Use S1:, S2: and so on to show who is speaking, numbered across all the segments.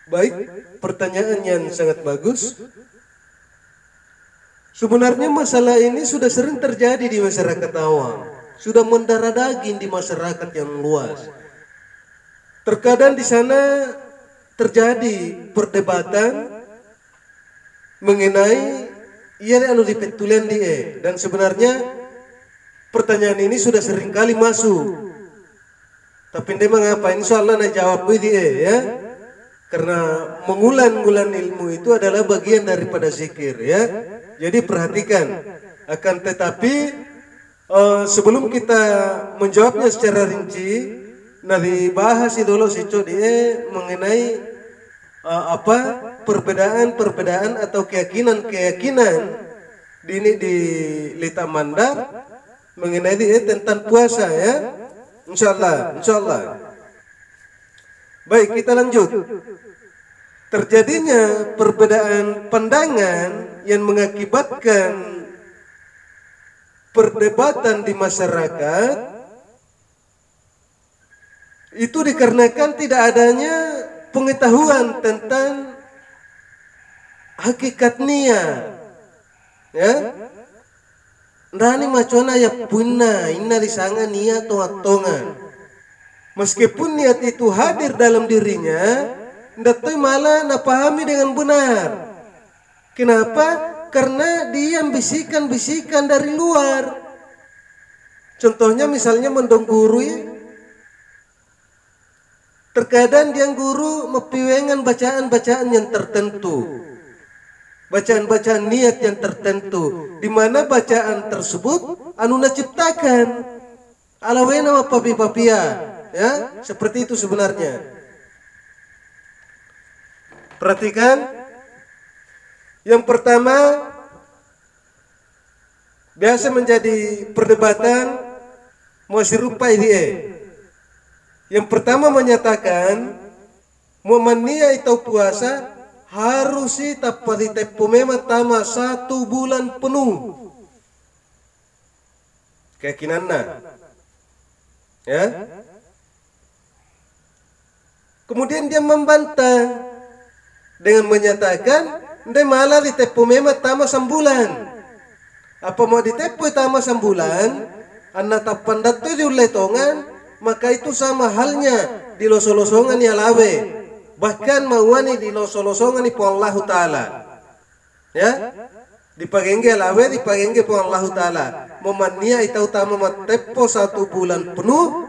S1: Baik, pertanyaan yang sangat bagus. Sebenarnya masalah ini sudah sering terjadi di masyarakat awam, sudah mendarah daging di masyarakat yang luas. Terkadang di sana terjadi perdebatan mengenai ia anu dipetulen dia, dan sebenarnya pertanyaan ini sudah sering kali masuk. Tapi dia mengapa? Insya Allah nak jawab dia ya. Karena mengulang-ulang ilmu itu adalah bagian daripada zikir ya. Jadi perhatikan. Akan tetapi sebelum kita menjawabnya secara rinci, nah dibahas dulu si dia mengenai apa perbedaan atau keyakinan di Lita Mandar mengenai dia tentang puasa ya. Insya Allah. Baik, kita lanjut. Terjadinya perbedaan pandangan yang mengakibatkan perdebatan di masyarakat itu dikarenakan tidak adanya pengetahuan tentang hakikat niat. Ya. Nani macona ya punna inna disanga niat tonga. Meskipun niat itu hadir dalam dirinya, ndatoi malah napahami dengan benar. Kenapa? Karena dia bisikan-bisikan dari luar. Contohnya misalnya mendonggurui. Terkadang dia guru mepiwengan bacaan-bacaan yang tertentu. Bacaan-bacaan niat yang tertentu. Di mana bacaan tersebut anu ciptakan. Alawena papi-papia. Ya, seperti itu sebenarnya. Perhatikan. Yang pertama, biasa menjadi perdebatan muasirupai dia. Yang pertama menyatakan muamania itu puasa harus tapati tepumema tama 1 bulan penuh. Keyakinanna. Ya. Kemudian dia membantah dengan menyatakan dia malah ditepu memang tama sambulan. Apa mau ditepu tama sambulan? Anak tapan datu diuletongan, maka itu sama halnya di losong-losongan ya lawe. Bahkan mauani di losong-losongan ni Allah Ta'ala. Ya? Dipagengge lawe, dipagengge Allah Ta'ala. Memania itu utama matepo 1 bulan penuh.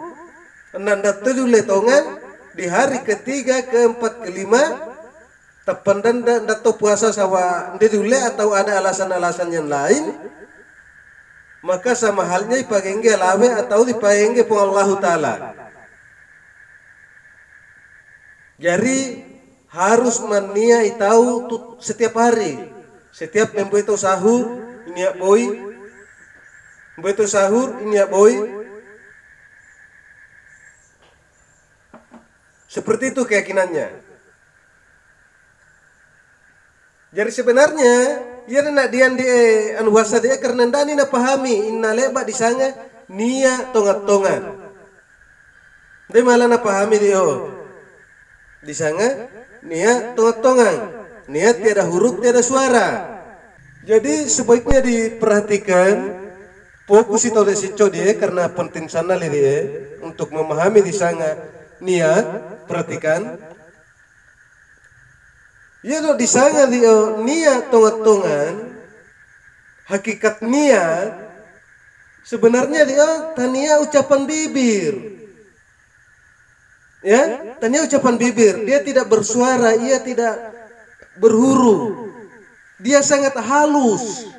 S1: Anak datu diuletongan. Di hari ketiga, keempat, kelima, tapan dan dato puasa sawa didule atau ada alasan-alasan yang lain, maka sama halnya dipagengge lawe atau dipagengge pun Allah Ta'ala. Jadi harus mania itau setiap hari, setiap membuat sahur ini ya boy, membuat sahur ini ya boy. Seperti itu keyakinannya. Jadi sebenarnya ia nak dian dia anu wasa dia karena dani na pahami inna leba di sana nia tongat-tongan. Dia malah na pahami dia di sana nia tongat-tongan. Nia tiada huruf, tiada suara. Jadi sebaiknya diperhatikan fokus itu oleh si dia karena penting sana dia untuk memahami di sana niat. Perhatikan, ya lo di sana dia niat tongat-tongan, hakikat niat sebenarnya dia tania ucapan bibir, ya tania ucapan bibir. Dia tidak bersuara, ia tidak berhuruf, dia sangat halus.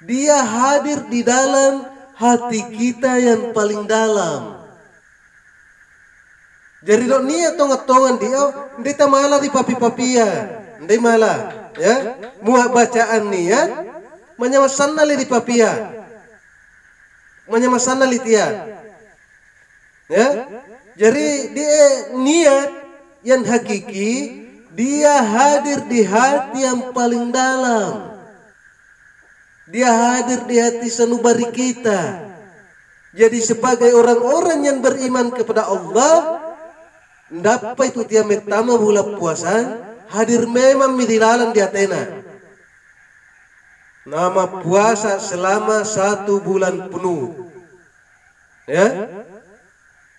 S1: Dia hadir di dalam hati kita yang paling dalam. Jadi dok niat tongat-tongan dia malah di papi-papia, dia malah ya muak bacaan niat menyamasan li di papia, menyamasan li tia, ya. Jadi dia niat yang hakiki dia hadir di hati yang paling dalam, dia hadir di hati sanubari kita. Jadi sebagai orang-orang yang beriman kepada Allah, dapat itu tiap metama bulan puasa hadir memang midilalan di Athena. Nama puasa selama 1 bulan penuh. Ya,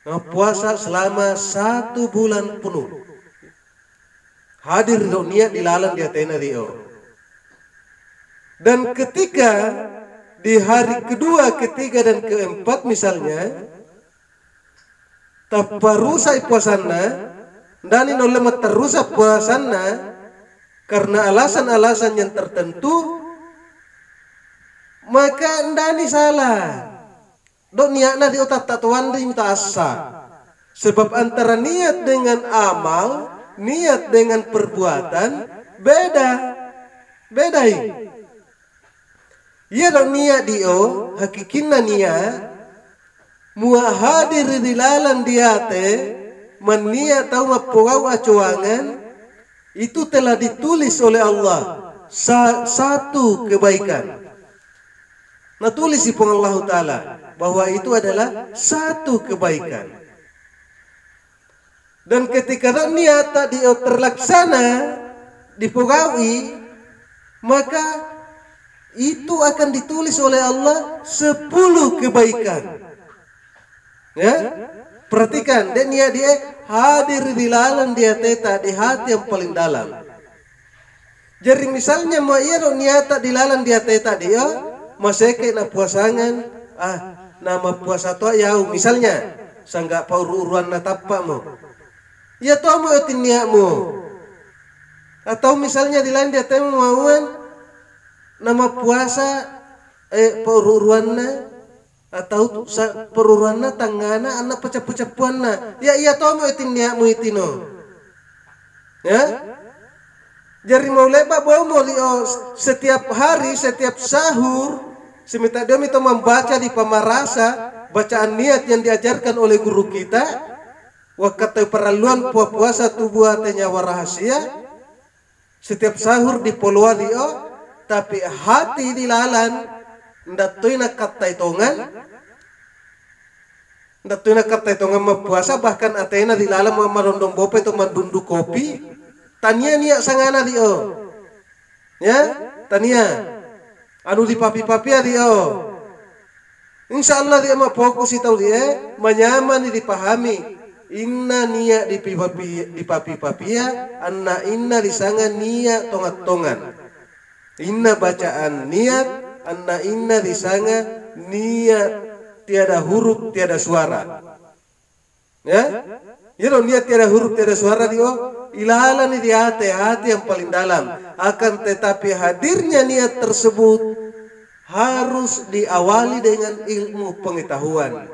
S1: nama puasa selama 1 bulan penuh. Hadir niat dilalan di Athena dia. Dan ketika di hari kedua, ketiga, dan keempat misalnya, taparusai puasana, dan ini lemat terusak puasana karena alasan-alasan yang tertentu, maka ndani salah. Dok niatna di otak tatuan di minta asa. Sebab antara niat dengan amal, niat dengan perbuatan beda. Beda ini. Ia dong niat dio, hakikinna niat, mua hadir di lalan diate, meniat tahu mapugau acuangan, itu telah ditulis oleh Allah satu kebaikan. Nah tulis di Allah Ta'ala bahwa itu adalah satu kebaikan. Dan ketika niat tadi terlaksana dipugawi, maka itu akan ditulis oleh Allah 10 kebaikan. Ya, perhatikan, dan dia hadir di lalan dia teta di hati yang paling dalam. Jadi misalnya mau ia niat di lalan dia teta dia, masih kena puasangan, nama puasa tua yau misalnya, sanggak paururuan natapa mo. Ya tua mau etin niatmu. Atau misalnya di lalan dia temu mauan nama puasa peruruanna atau peruruanna tanggana anak pecah-pecapuanna ya iya toh mau itin niatmu itino ya jadi mau lebak bawa mau setiap hari setiap sahur semita dia itu membaca di pamarasa bacaan niat yang diajarkan oleh guru kita waktu perluan puasa tubuh nyawa rahasia setiap sahur di polua dia tapi hati dilalan ndatoy na kataitongan mapuasa bahkan Athena dilalan marondong bope itu mandundu kopi tania niak sangana dio ya tania anu di papi-papi dio insyaallah dia mau fokus itu dia menyaman dipahami inna niat di papi-papi ya anna inna disanga niat tongat-tongan inna bacaan niat, anna inna disanga niat tiada huruf tiada suara. Ya, ya niat tiada huruf tiada suara dio ilalan di hati yang paling dalam. Akan tetapi hadirnya niat tersebut harus diawali dengan ilmu pengetahuan.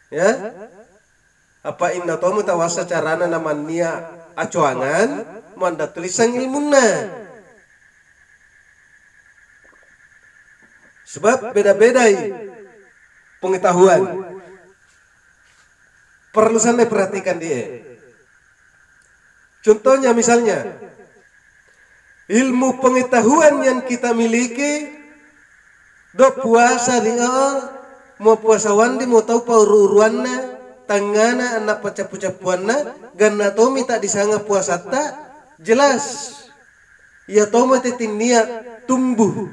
S1: Ya, apa inna tomu tawasa carana nama niat acuangan manda tulisan ilmuna. Sebab beda-beda pengetahuan. Perlu sampai perhatikan dia. Contohnya misalnya ilmu pengetahuan yang kita miliki do puasa dia mau puasa wandi mau tahu paururuanna tanggana anak pecah-pecapuanna ganna tomi tak disanga puasa tak jelas ya tomo tetin niat tumbuh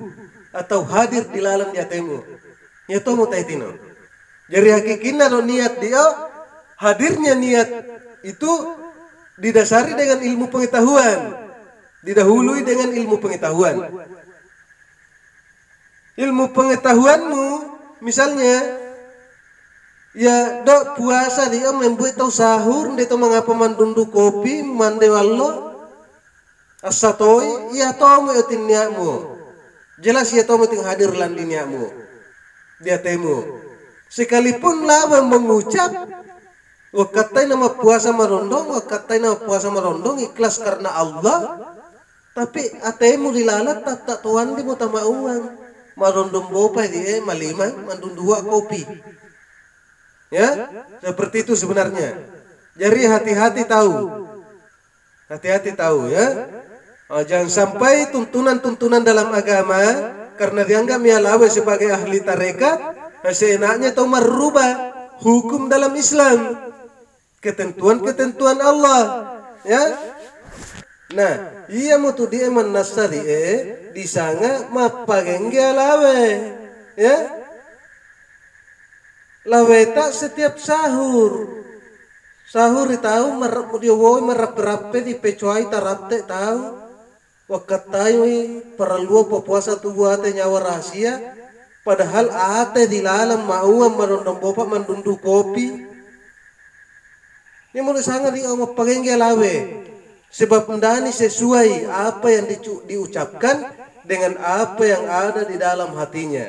S1: atau hadir di lalam ya temu ya tomo tetino jadi hakikina do niat dia hadirnya niat itu didasari dengan ilmu pengetahuan didahului dengan ilmu pengetahuan ilmu pengetahuanmu misalnya ya dok puasa dia membuat tahu sahur dia tahu mengapa mandundu kopi mandewallo asatoi ya tomo etin niatmu jelas ya tomo ting hadir lan di niatmu dia temu sekalipun lawan mengucap wakatai nama puasa marondong ikhlas karena Allah tapi atemu dilalat tak tuan di mutama uang marondong bopa dia malima mandundua kopi ya seperti itu sebenarnya jadi hati-hati tahu ya. Jangan sampai tuntunan-tuntunan dalam agama karena dianggap mialawe sebagai ahli tarekat seenaknya atau merubah hukum dalam Islam ketentuan-ketentuan Allah, ya. Nah, ia mutu dia menasari di sana mapagengge lawe, ya. Lawe tak setiap sahur. Sahur tahu dia woi merap-rape di pecuai tarate tahu. Wakat tahu perlu puasa tubuh ate nyawa rahasia. Padahal ate di dalam mau merondong bopak mendundu kopi. Ini menurut sangat dia mau pagengge lawe. Sebab ndani sesuai apa yang diucapkan dengan apa yang ada di dalam hatinya.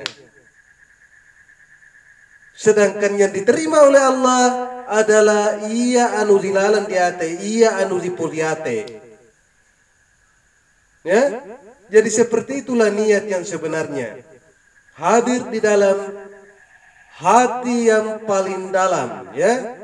S1: Sedangkan yang diterima oleh Allah adalah ia anu dilalan di ate, ia anu dipuliate. Ya, jadi seperti itulah niat yang sebenarnya. Hadir di dalam hati yang paling dalam, ya.